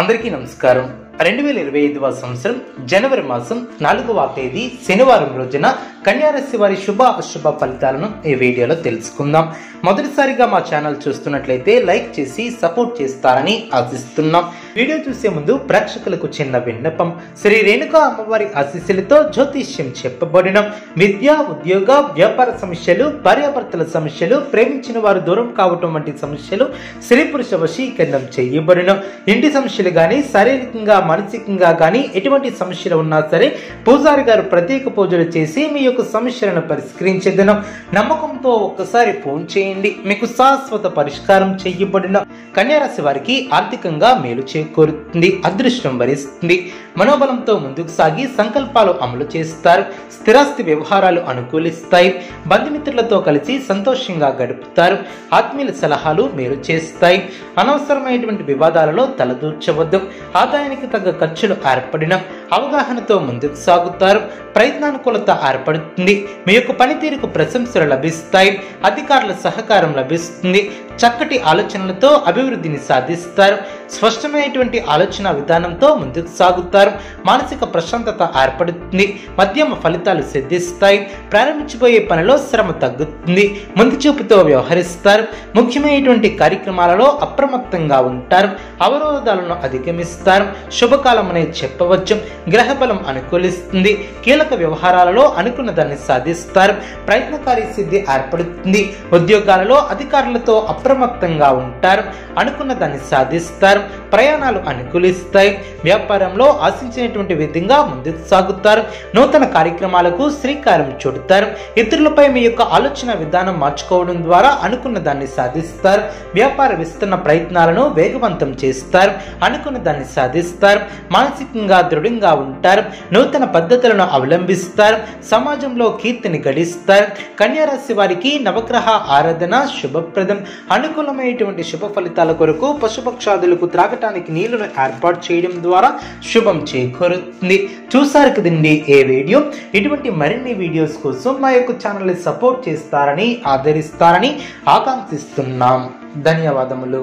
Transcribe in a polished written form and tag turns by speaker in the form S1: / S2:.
S1: అందరికీ నమస్కారం. 2025వ సంవత్సరం జనవరి మాసం 4వ తేదీ శనివారం రోజున కన్యా రాశి వారి శుభ అశుభ ఫలితాలను ఈ వీడియోలో తెలుసుకుందాం. మొదటిసారిగా మా ఛానల్ చూస్తున్నట్లయితే లైక్ చేసి సపోర్ట్ చేస్తారని ఆశిస్తున్నాం. వీడియో చూసే ముందు ప్రేక్షకులకు చిన్న విన్నపం. శ్రీ రేణుకా అమ్మవారి ఆశీస్సులతో జ్యోతిష్యం చెప్పబడిన విద్య, ఉద్యోగ, వ్యాపార సమస్యలు, భార్యాభర్తల సమస్యలు, ప్రేమించిన వారు దూరం కావటం వంటి సమస్యలు, స్త్రీ పురుష వశీకరణం చేయబడిన ఇంటి సమస్యలు గాని, శారీరకంగా మానసికంగా గాని ఎటువంటి సమస్యలు ఉన్నా సరే పూజారి గారు ప్రత్యేక పూజలు చేసి మీ యొక్క సమస్యలను పరిష్కరించేదనం. నమ్మకంతో ఒక్కసారి ఫోన్ చేయండి, మీకు శాశ్వత పరిష్కారం చేయబడిన. కన్యా రాశి వారికి ఆర్థికంగా మేలు చేకూరుతుంది, అదృష్టం వరిస్తుంది, మనోబలంతో ముందుకు సాగి సంకల్పాలు అమలు చేస్తారు, స్థిరాస్తి వ్యవహారాలు అనుకూలిస్తాయి, బంధుమిత్రులతో కలిసి సంతోషంగా గడుపుతారు, ఆత్మీయుల సలహాలు మేలు చేస్తాయి, అనవసరమైనటువంటి వివాదాలలో తలదూర్చవద్దు, ఆదాయానికి తగ్గ ఖర్చులు ఏర్పడిన అవగాహనతో ముందుకు సాగుతారు, ప్రయత్నానుకూలత ఏర్పడుతుంది, మీ యొక్క పనితీరుకు ప్రశంసలు లభిస్తాయి, అధికారుల సహకారం లభిస్తుంది, చక్కటి ఆలోచనలతో అభివృద్ధిని సాధిస్తారు, స్పష్టమైనటువంటి ఆలోచన విధానంతో ముందుకు సాగుతారు, మానసిక ప్రశాంతత ఏర్పడుతుంది, మధ్యమ ఫలితాలు సిద్ధిస్తాయి, ప్రారంభించబోయే పనిలో శ్రమ తగ్గుతుంది, ముందు చూపుతో వ్యవహరిస్తారు, ముఖ్యమైనటువంటి కార్యక్రమాలలో అప్రమత్తంగా ఉంటారు, అవరోధాలను అధిగమిస్తారు, శుభకాలం అనేది చెప్పవచ్చు, గ్రహబలం అనుకూలిస్తుంది, కీలక వ్యవహారాలలో అనుకున్న దాన్ని సాధిస్తారు, ప్రయత్నకారి సిద్ధి ఏర్పడుతుంది, ఉద్యోగాలలో అధికారులతో అప్రమత్తంగా ఉంటారు, అనుకున్న దాన్ని సాధిస్తారు, ప్రయాణాలు అనుకూలిస్తాయి, వ్యాపారంలో ఆశించినటువంటి విధంగా ముందుకు సాగుతారు, నూతన కార్యక్రమాలకు శ్రీకారం చుడతారు, ఇతరులపై మీ యొక్క ఆలోచన విధానం మార్చుకోవడం ద్వారా అనుకున్న దాన్ని సాధిస్తారు, వ్యాపార విస్తరణ ప్రయత్నాలను వేగవంతం చేస్తారు, అనుకున్న దాన్ని సాధిస్తారు, మానసికంగా దృఢంగా ఉంటారు, నూతన పద్ధతులను అవలంబిస్తారు, సమాజంలో కీర్తిని గడిస్తారు. కన్యా రాశి వారికి నవగ్రహ ఆరాధన శుభప్రదం. అనుకూలమైనటువంటి శుభ ఫలితాల కొరకు పశుపక్షాదులకు త్రాగటానికి నీళ్లను ఏర్పాటు చేయడం ద్వారా శుభం చేకూరుతుంది. చూసారు కదండి ఏ వీడియో. ఇటువంటి మరిన్ని వీడియోస్ కోసం మా యొక్క ఛానల్ని సపోర్ట్ చేస్తారని, ఆదరిస్తారని ఆకాంక్షిస్తున్నాం. ధన్యవాదములు.